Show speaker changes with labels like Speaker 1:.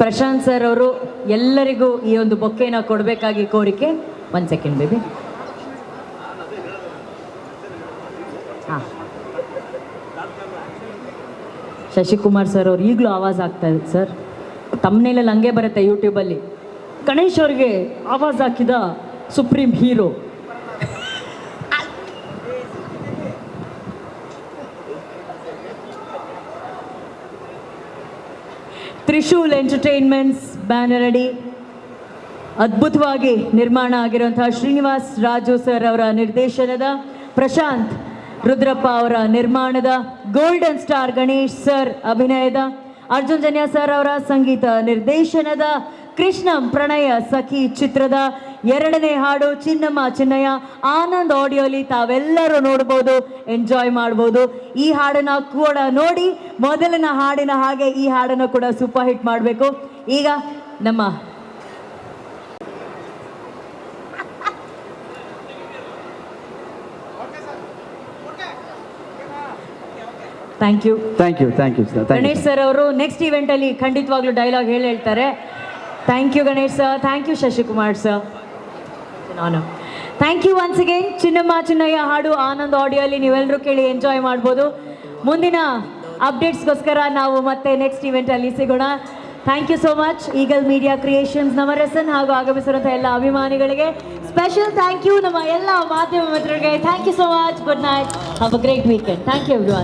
Speaker 1: Prashant sir ಅವರು ಎಲ್ಲರಿಗೂ ಈ ಒಂದು ಬೊಕ್ಕೆನ ಕೊಡಬೇಕಾಗಿ ಕೋರಿಕೆ. 1 ಸೆಕೆಂಡ್ ಬೇಬಿ. ಹಾಂ, ಶಶಿಕುಮಾರ್ ಸರ್ ಅವ್ರು ಈಗಲೂ ಆವಾಜ್ ಆಗ್ತಾ ಇದೆ ಸರ್. ತಮ್ಮನೇಲಲ್ಲಿ ಹಂಗೆ ಬರುತ್ತೆ ಯೂಟ್ಯೂಬಲ್ಲಿ, ಗಣೇಶ್ ಅವ್ರಿಗೆ ಆವಾಜ್ ಹಾಕಿದ supreme hero. Trishul entertainments banner ಅಡಿ ಅದ್ಭುತವಾಗಿ ನಿರ್ಮಾಣ ಆಗಿರುವಂತಹ ಶ್ರೀನಿವಾಸ್ ರಾಜು ಸರ್ ಅವರ ನಿರ್ದೇಶನದ, ಪ್ರಶಾಂತ್ ರುದ್ರಪ್ಪ ಅವರ ನಿರ್ಮಾಣದ, ಗೋಲ್ಡನ್ ಸ್ಟಾರ್ ಗಣೇಶ್ ಸರ್ ಅಭಿನಯದ, ಅರ್ಜುನ್ ಜನ್ಯ ಸರ್ ಅವರ ಸಂಗೀತ ನಿರ್ದೇಶನದ ಕೃಷ್ಣಂ ಪ್ರಣಯ ಸಖಿ ಚಿತ್ರದ 2ನೇ ಹಾಡು ಚಿನ್ನಮ್ಮ ಚಿನ್ನಯ್ಯ ಆನಂದ್ ಆಡಿಯೋಲಿ ತಾವೆಲ್ಲರೂ ನೋಡ್ಬೋದು, ಎಂಜಾಯ್ ಮಾಡ್ಬೋದು. ಈ ಹಾಡನ್ನ ಕೂಡ ನೋಡಿ ಮೊದಲಿನ ಹಾಡಿನ ಹಾಗೆ ಈ ಹಾಡನ್ನು ಕೂಡ ಸೂಪರ್ ಹಿಟ್ ಮಾಡಬೇಕು. ಈಗ ನಮ್ಮ ಥ್ಯಾಂಕ್ ಯು ಗಣೇಶ್ ಸರ್ ಅವರು ನೆಕ್ಸ್ಟ್ ಇವೆಂಟಲ್ಲಿ ಖಂಡಿತವಾಗ್ಲೂ ಡೈಲಾಗ್ ಹೇಳ್ತಾರೆ. Thank you Ganesh sir, thank you Shashikumar sir. ನಾನು thank you once again. Chinnamma Chinnayya ಹಾಡು ಆನಂದ್ ಆಡಿಯೋಲಿ ನೀವೆಲ್ಲರೂ ಕೇಳಿ ಎಂಜಾಯ್ ಮಾಡ್ಬೋದು. ಮುಂದಿನ ಅಪ್ಡೇಟ್ಸ್ಗೋಸ್ಕರ ನಾವು ಮತ್ತೆ ನೆಕ್ಸ್ಟ್ ಇವೆಂಟಲ್ಲಿ ಸಿಗೋಣ. Thank you so much. Eagle Media Creations Navarasan ಹಾಗೂ ಆಗಮಿಸಿರುವಂಥ ಎಲ್ಲ ಅಭಿಮಾನಿಗಳಿಗೆ ಸ್ಪೆಷಲ್ ಥ್ಯಾಂಕ್ ಯು. ನಮ್ಮ ಎಲ್ಲ ಮಾಧ್ಯಮ ಮಿತ್ರರಿಗೆ thank you so much. Good night, have a great weekend. Thank you everyone.